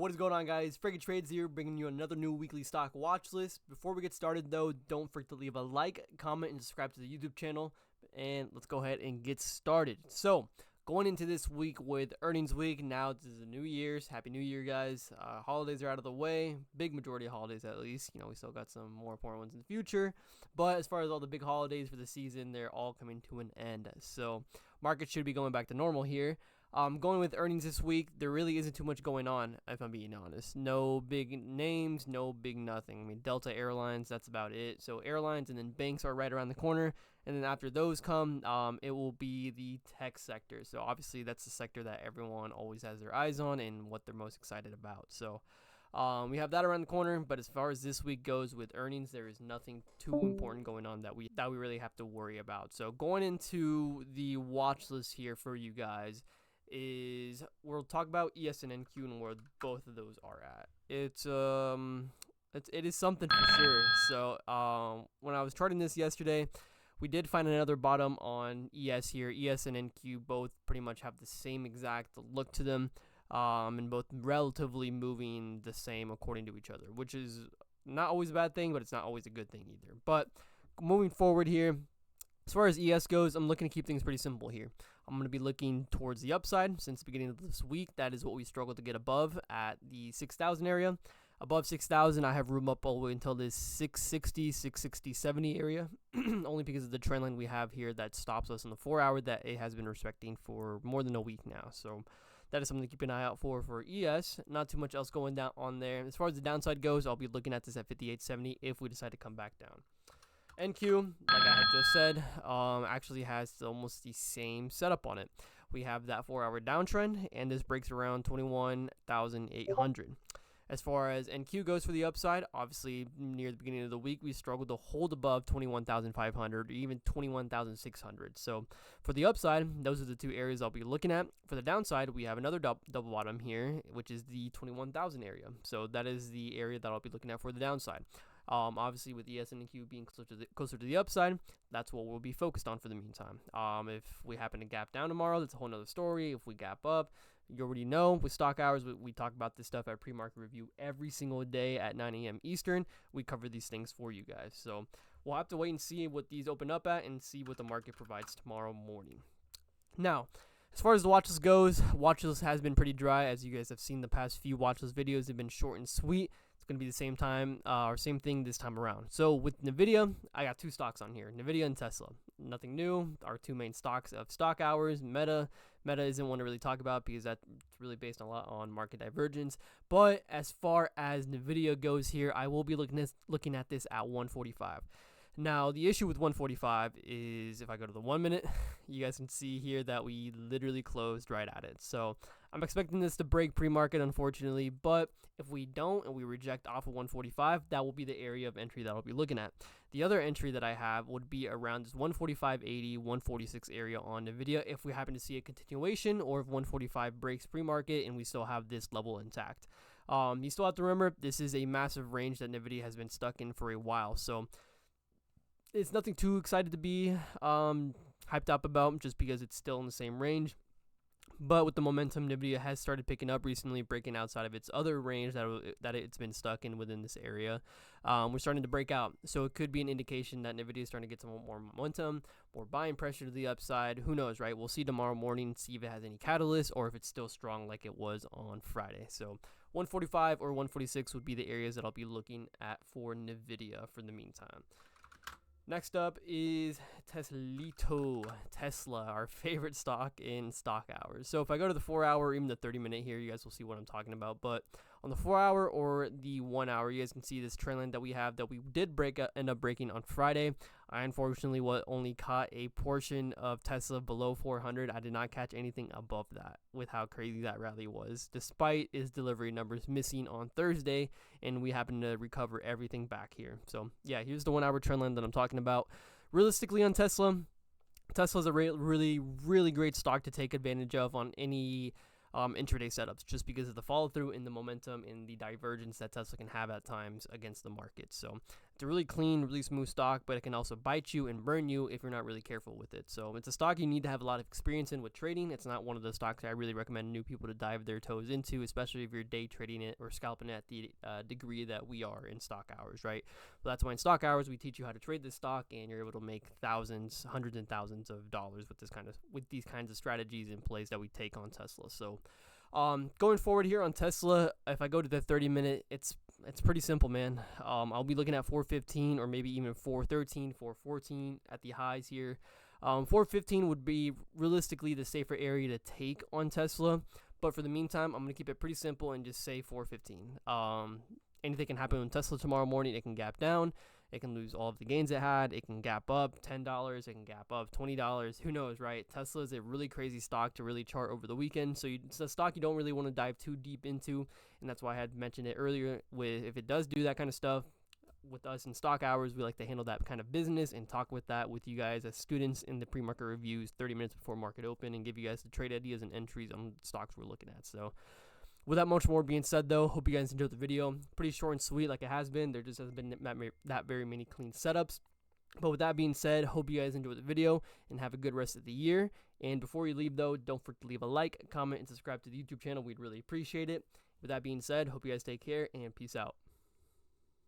What is going on, guys? Freaking Trades here, bringing you another new weekly stock watch list. Before we get started, though, don't forget to leave a like, comment, and subscribe to the YouTube channel. And let's go ahead and get started. So, going into this week with earnings week, now this is the New Year's. Happy New Year, guys. Holidays are out of the way. Big majority of holidays, at least. You know, we still got some more important ones in the future. But as far as all the big holidays for the season, they're all coming to an end. So, market should be going back to normal here. Going with earnings this week, there really isn't too much going on, if I'm being honest. No big names, no big nothing. I mean, Delta Airlines, that's about it. So airlines and then banks are right around the corner. And then after those come, it will be the tech sector. So obviously that's the sector that everyone always has their eyes on and what they're most excited about. So we have that around the corner, but as far as this week goes with earnings, there is nothing too important going on that we really have to worry about. So going into the watch list here for you guys, we'll talk about ES and NQ and where both of those are at. It is something for sure. So when I was charting this yesterday, we did find another bottom on ES here. ES and NQ both pretty much have the same exact look to them, and both relatively moving the same according to each other, which is not always a bad thing, but it's not always a good thing either. But moving forward here, as far as ES goes, I'm looking to keep things pretty simple here. I'm going to be looking towards the upside since the beginning of this week. That is what we struggled to get above at the 6,000 area. Above 6,000, I have room up all the way until this 660, 660, 70 area, only because of the trend line we have here that stops us in the 4 hour that it has been respecting for more than a week now. So that is something to keep an eye out for ES. Not too much else going down on there. As far as the downside goes, I'll be looking at this at 58.70 if we decide to come back down. NQ, like I had just said, actually has almost the same setup on it. We have that 4 hour downtrend, and this breaks around 21,800. As far as NQ goes for the upside, obviously near the beginning of the week, we struggled to hold above 21,500 or even 21,600. So for the upside, those are the two areas I'll be looking at. For the downside, we have another double bottom here, which is the 21,000 area. So that is the area that I'll be looking at for the downside. Obviously, with ES and NQ being closer to the upside, that's what we'll be focused on for the meantime. If we happen to gap down tomorrow, that's a whole nother story. If we gap up, you already know with stock hours, we talk about this stuff at pre-market review every single day at 9 a.m. Eastern. We cover these things for you guys. So we'll have to wait and see what these open up at and see what the market provides tomorrow morning. Now, as far as the watch list goes, watch list has been pretty dry. As you guys have seen, the past few watch list videos have been short and sweet. It's going to be the same time or same thing this time around. So with NVIDIA, I got two stocks on here, NVIDIA and Tesla. Nothing new. Our two main stocks of stock hours. Meta isn't one to really talk about because that's really based a lot on market divergence. But as far as NVIDIA goes here, I will be looking at this at 145. Now, the issue with 145 is if I go to the 1 minute, you guys can see here that we literally closed right at it. So I'm expecting this to break pre-market, unfortunately, but if we don't and we reject off of 145, that will be the area of entry that I'll be looking at. The other entry that I have would be around this 145.80, 146 area on NVIDIA if we happen to see a continuation or if 145 breaks pre-market and we still have this level intact. You still have to remember, this is a massive range that NVIDIA has been stuck in for a while, so it's nothing too excited to be hyped up about just because it's still in the same range. But with the momentum, NVIDIA has started picking up recently, breaking outside of its other range that it's been stuck in within this area. We're starting to break out. So it could be an indication that NVIDIA is starting to get some more momentum, more buying pressure to the upside. Who knows, right? We'll see tomorrow morning, see if it has any catalyst or if it's still strong like it was on Friday. So 145 or 146 would be the areas that I'll be looking at for NVIDIA for the meantime. Next up is Tesla, our favorite stock in stock hours. So if I go to the 4 hour or even the 30 minute here, you guys will see what I'm talking about. But on the 4 hour or the 1 hour, you guys can see this trend line that we have that we did end up breaking on Friday. I unfortunately only caught a portion of Tesla below 400. I did not catch anything above that with how crazy that rally was, despite its delivery numbers missing on Thursday, and we happened to recover everything back here. So yeah, here's the 1 hour trend line that I'm talking about. Realistically on Tesla's a really, really great stock to take advantage of on any intraday setups, just because of the follow through and the momentum and the divergence that Tesla can have at times against the market. So It's a really clean, really smooth stock, but it can also bite you and burn you if you're not really careful with it. So it's a stock you need to have a lot of experience in with trading. It's not one of the stocks I really recommend new people to dive their toes into, especially if you're day trading it or scalping at the degree that we are in stock hours, right? Well, that's why in stock hours we teach you how to trade this stock, and you're able to make thousands, hundreds and thousands of dollars with these kinds of strategies in place that we take on Tesla. So going forward here on Tesla, if I go to the 30-minute, it's pretty simple, man. I'll be looking at 415 or maybe even 413, 414 at the highs here. 415 would be realistically the safer area to take on Tesla, but for the meantime, I'm going to keep it pretty simple and just say 415. Anything can happen on Tesla tomorrow morning. It can gap down. It can lose all of the gains it had. It can gap up $10. It can gap up $20. Who knows, right? Tesla is a really crazy stock to really chart over the weekend. So it's a stock you don't really want to dive too deep into. And that's why I had mentioned it earlier with if it does do that kind of stuff with us in stock hours, we like to handle that kind of business and talk with that with you guys as students in the pre-market reviews 30 minutes before market open and give you guys the trade ideas and entries on stocks we're looking at. So with that much more being said, though, hope you guys enjoyed the video. Pretty short and sweet like it has been. There just hasn't been that very many clean setups. But with that being said, hope you guys enjoyed the video and have a good rest of the year. And before you leave, though, don't forget to leave a like, comment, and subscribe to the YouTube channel. We'd really appreciate it. With that being said, hope you guys take care and peace out.